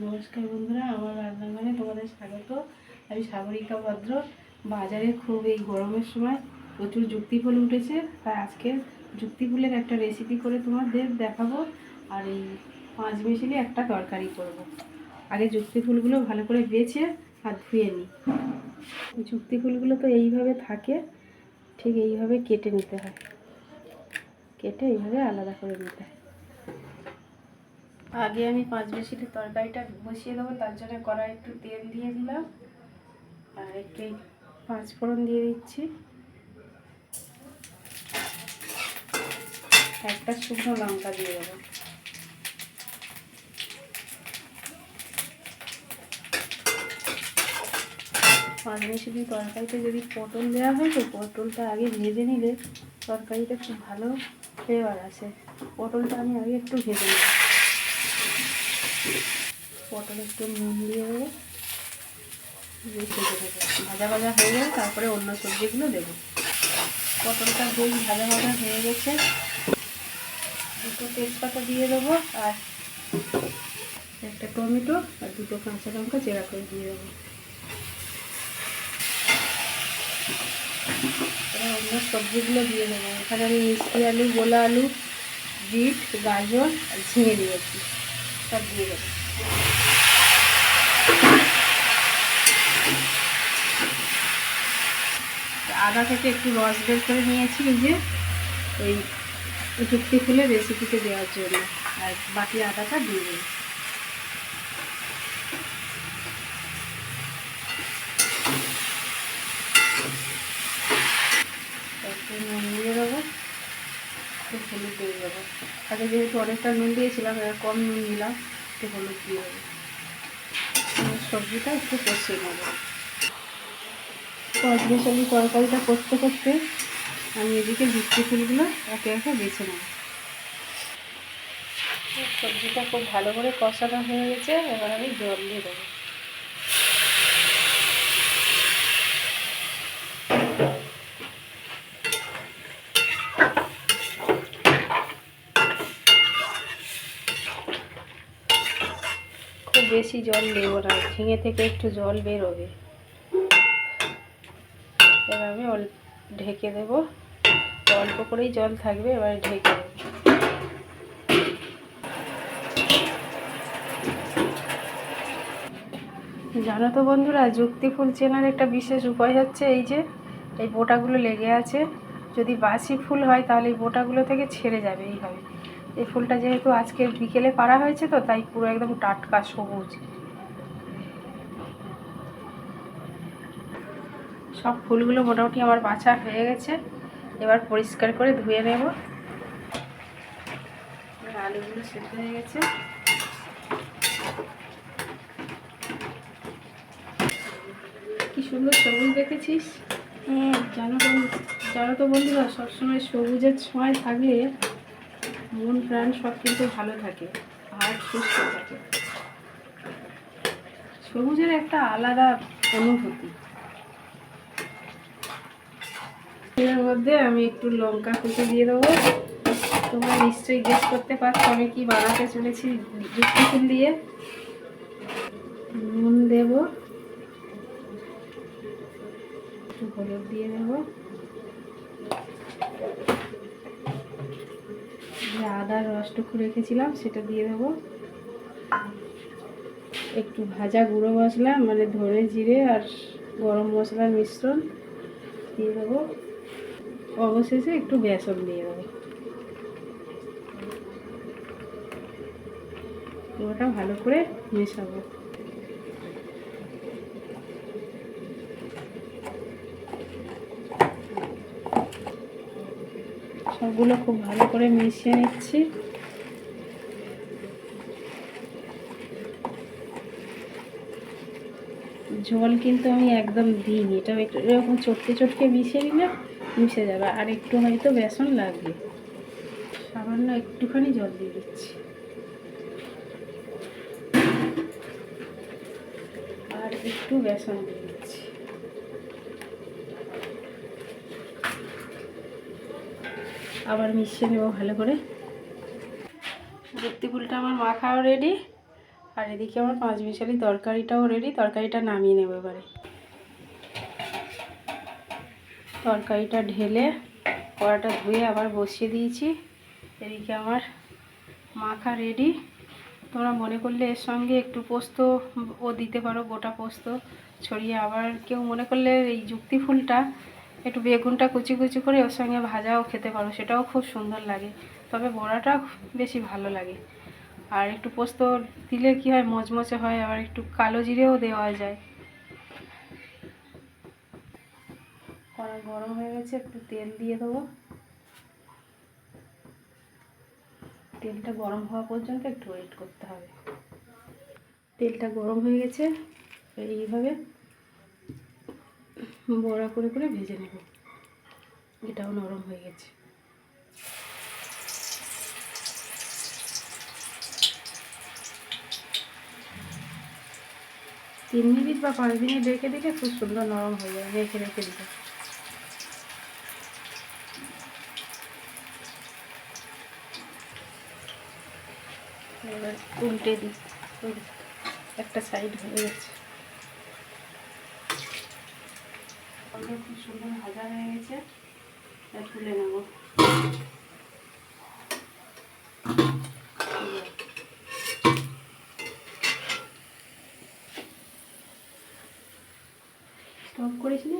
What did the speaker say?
নমস্কার বন্ধুরা, আমার রান্নাঘরে তোমাদের স্বাগত। আমি সাগরিকা ভদ্র। বাজারে খুব এই গরমের সময় প্রচুর যুক্তি ফুল উঠেছে, তাই আজকে যুক্তি ফুলের একটা রেসিপি করে তোমাদের দেখাবো। আর এই 5 মিশিয়ে একটা তরকারি করব। আগে যুক্তি ফুলগুলো ভালো করে বেছে আর ধুয়ে নিই। যুক্তি ফুলগুলো তো এইভাবে থাকে, ঠিক এইভাবে কেটে নিতে হয়, কেটে এইভাবে আলাদা করে নিতে হয়। আগে আমি 5 মিশিয়ে তরকারিটা বসিয়ে দেবো, তার জন্য কড়াই একটু তেল দিয়ে দিলাম আর একটু 5 ফোড়ন দিয়ে দিচ্ছি। একটা শুকনো লঙ্কা দিয়ে দেবো। পাঁচ মিশিয়ে তরকারিতে যদি পটল দেওয়া হয় তো পটলটা আগে ভেজে নিলে তরকারিটা খুব ভালো ফ্লেভার আসে। পটলটা আমি আগে একটু ভেজে নেব। পটল একটু নুন দিয়ে দেবো, ভেজে দেবো। ভাজা ভাজা হয়ে গেলে তারপরে অন্য সবজিগুলো দেবো। পটলটা বেশ ভাজা ভাজা হয়ে গেছে, দুটো তেজপাতা দিয়ে দেবো আর একটা টমেটো আর দুটো কাঁচা লঙ্কা চেরা করে দিয়ে দেবো। এবার অন্য সবজিগুলো দিয়ে দেবো। এখানে আমি মিষ্টি আলু, গোলা আলু, বিট, গাজর আর ঝিঙে দিয়েছি, সব দিয়ে দেবো। আদা থেকে একটু রস বের করে নিয়েছি, এই যে ওই যুক্তি ফুলের রেসিপিতে দেওয়ার জন্য, আর বাকি আদাটা দিয়ে দেবো। একটু নুন দিয়ে দেবো, একটু হলুদ দিয়ে দেবো। আগে যেহেতু অনেকটা নুন দিয়েছিলাম, এবার কম নুন দিলাম, একটু হলুদ দিয়ে দেবো। সবজিটা একটু কষিয়ে নেবো। পাঁচমিশালি তরকারিটা করতে করতে আমি এদিকে যুক্তি ফুলগুলো একে একে বেছে নেব। সবজিটা খুব ভালো করে কষানো হয়ে গেছে, এবার আমি জল দিয়ে দেবো। খুব বেশি জল দেব না, ঝিঙে থেকে একটু জল বেরোবে। এবার আমি ঢেকে দেবো, অল্প করেই জল থাকবে, এবার ঢেকে দেবো। জানো তো বন্ধুরা, যুক্তি ফুল চেনার একটা বিশেষ উপায় হচ্ছে এই যে এই বোটাগুলো লেগে আছে। যদি বাসি ফুল হয় তাহলে এই বোটাগুলো থেকে ছেড়ে যাবে এইভাবে। এই ফুলটা যেহেতু আজকে বিকেলে পাড়া হয়েছে তো তাই পুরো একদম টাটকা সবুজ। সব ফুলগুলো মোটামুটি আমার বাছা হয়ে গেছে, এবার পরিষ্কার করে ধুয়ে নেব। আলুগুলো সেদ্ধ হয়ে গেছে। কি সুন্দর সবুজ দেখেছিস? জানো তো বন্ধুরা, সবসময় সবুজের ছোঁয়ায় থাকলে মন প্রাণ সব কিন্তু ভালো থাকে আর সুস্থ থাকে। সবুজের একটা আলাদা অনুভূতি। এর মধ্যে আমি একটু লঙ্কা কুচি দিয়ে দেবো। তোমরা নিশ্চয়ই গেস করতে পারছো আমি কি বানাতে চলেছি যুক্তি ফুল দিয়ে। নুন দেব, একটু হলুদ দিয়ে দেবো, যে আদার রসটুকু রেখেছিলাম সেটা দিয়ে দেবো, একটু ভাজা গুঁড়ো মশলা মানে ধনে জিরে আর গরম মশলার মিশ্রণ দিয়ে দেবো, অবশেষে একটু বেসন দিয়ে দেবো। ওটা ভালো করে মেশাবো। সবগুলো খুব ভালো করে মিশিয়ে নিচ্ছি। ঝোল কিন্তু আমি একদম দিইনি, এটা একটু এরকম চটকে চটকে মিশিয়ে নিলে মিশে যাবে। আর একটু হয়তো বেসন লাগবে, সামান্য একটুখানি জল দিয়ে দিচ্ছি। আর একটু বেসন দিয়ে দিচ্ছি। আবার মিশিয়ে নেব ভালো করে। যুক্তি ফুলটা আমার মাখাও রেডি। আর এদিকে আমার 5 মিশালি তরকারিটাও রেডি। তরকারিটা নামিয়ে নেব এবারে। তরকারিটা ঢেলে কড়াটা ধুয়ে আবার বসিয়ে দিয়েছি। এদিকে আমার মাখা রেডি। তোমরা মনে করলে এর সঙ্গে একটু পোস্ত ও দিতে পারো, গোটা পোস্ত ছড়িয়ে। আবার কেউ মনে করলে এই যুক্তি ফুলটা একটু বেগুনটা কুচি কুচি করে ওর সঙ্গে ভাজাও খেতে পারো, সেটাও খুব সুন্দর লাগে। তবে বড়াটা বেশি ভালো লাগে। আর একটু পোস্ত দিলে কি হয়, মচমচে হয়। আবার একটু কালো জিরেও দেওয়া যায়। কড়া গরম হয়ে গেছে, একটু তেল দিয়ে দেবো। তেলটা গরম হওয়া পর্যন্ত একটু ওয়েট করতে হবে। তেলটা গরম হয়ে গেছে, এইভাবে বড়া করে করে ভেজে নেব। এটাও নরম হয়ে গেছে। তিন মিনিট বা 5 মিনিট রেখে দিলে খুব সুন্দর নরম হয়ে যায়। রেখে রেখে দিলে এবার উল্টে দিই। একটা সাইড হয়ে গেছে, খুব সুন্দর ভাজা হয়ে গেছে। তুলে নেব। স্টপ করিস নি।